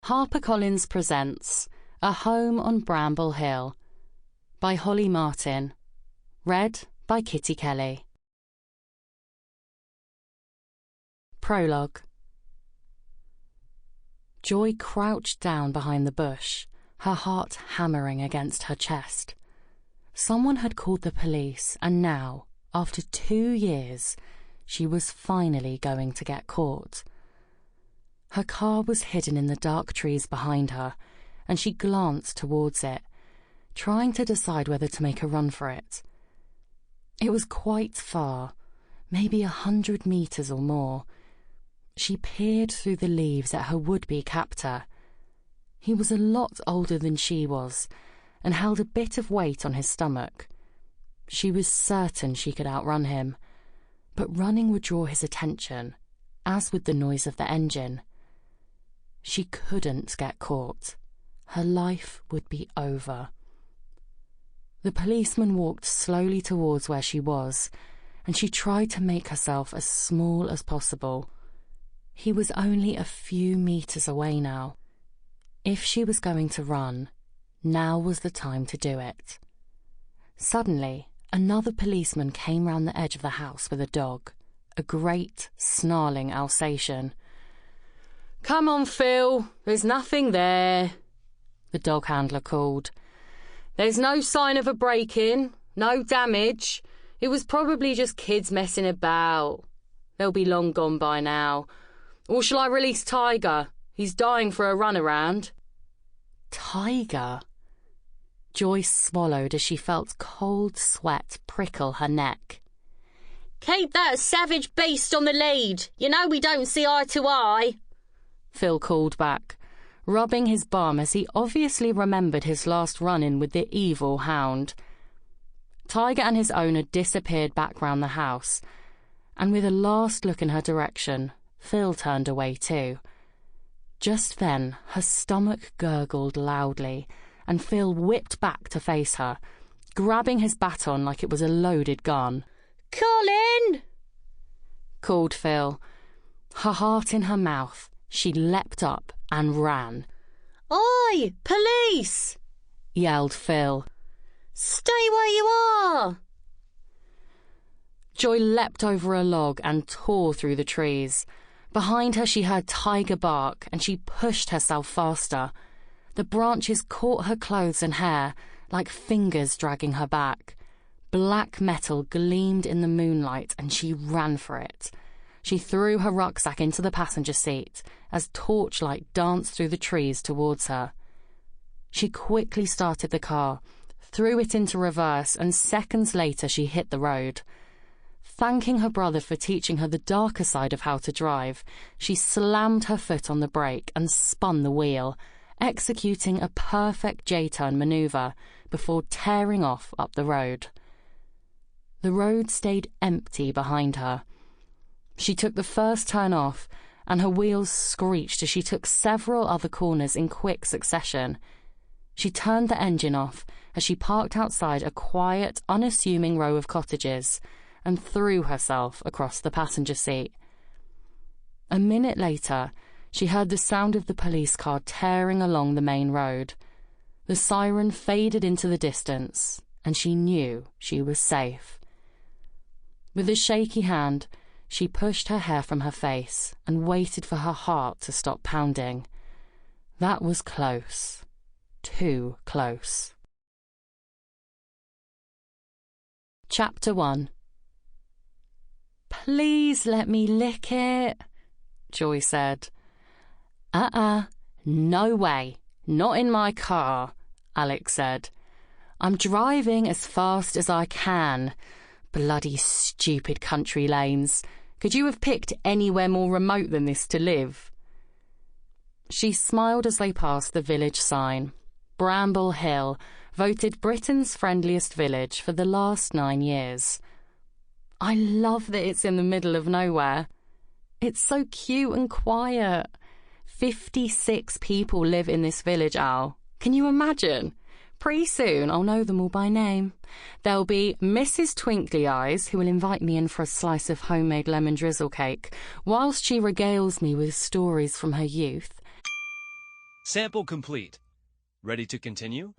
HarperCollins presents A Home on Bramble Hill by Holly Martin. Read by Kitty Kelly. Prologue. Joy crouched down behind the bush, her heart hammering against her chest. Someone had called the police, and now, after 2 years, she was finally going to get caught. Her car was hidden in the dark trees behind her, and she glanced towards it, trying to decide whether to make a run for it. It was quite far, maybe 100 meters or more. She peered through the leaves at her would-be captor. He was a lot older than she was, and held a bit of weight on his stomach. She was certain she could outrun him, but running would draw his attention, as would the noise of the engine. She couldn't get caught. Her life would be over. The policeman walked slowly towards where she was, and she tried to make herself as small as possible. He was only a few meters away now. If she was going to run, now was the time to do it. Suddenly, another policeman came round the edge of the house with a dog, a great, snarling Alsatian. "Come on, Phil, there's nothing there," the dog handler called. "There's no sign of a break-in, no damage. It was probably just kids messing about. They'll be long gone by now. Or shall I release Tiger? He's dying for a run around." Tiger? Joyce swallowed as she felt cold sweat prickle her neck. "Keep that savage beast on the lead. You know we don't see eye to eye," Phil called back, rubbing his bum as he obviously remembered his last run-in with the evil hound. Tiger and his owner disappeared back round the house, and with a last look in her direction, Phil turned away too. Just then, her stomach gurgled loudly, and Phil whipped back to face her, grabbing his baton like it was a loaded gun. "Colin!" called Phil. Her heart in her mouth, she leapt up and ran. "Oi, police!" yelled Phil. "Stay where you are!" Joy leapt over a log and tore through the trees. Behind her she heard Tiger bark, and she pushed herself faster. The branches caught her clothes and hair, like fingers dragging her back. Black metal gleamed in the moonlight, and she ran for it. She threw her rucksack into the passenger seat as torchlight danced through the trees towards her. She quickly started the car, threw it into reverse, and seconds later she hit the road. Thanking her brother for teaching her the darker side of how to drive, she slammed her foot on the brake and spun the wheel, executing a perfect J-turn manoeuvre before tearing off up the road. The road stayed empty behind her. She took the first turn off, and her wheels screeched as she took several other corners in quick succession. She turned the engine off as she parked outside a quiet, unassuming row of cottages and threw herself across the passenger seat. A minute later, she heard the sound of the police car tearing along the main road. The siren faded into the distance, and she knew she was safe. With a shaky hand, she pushed her hair from her face and waited for her heart to stop pounding. That was close. Too close. Chapter 1. "Please let me lick it," Joy said. No way. Not in my car," Alex said. "I'm driving as fast as I can. Bloody stupid country lanes. Could you have picked anywhere more remote than this to live?" She smiled as they passed the village sign. Bramble Hill, voted Britain's friendliest village for the last 9 years. "I love that it's in the middle of nowhere. It's so cute and quiet. 56 people live in this village, Al. Can you imagine? Pretty soon I'll know them all by name. There'll be Mrs. Twinkly Eyes, who will invite me in for a slice of homemade lemon drizzle cake, whilst she regales me with stories from her youth. Sample complete. Ready to continue?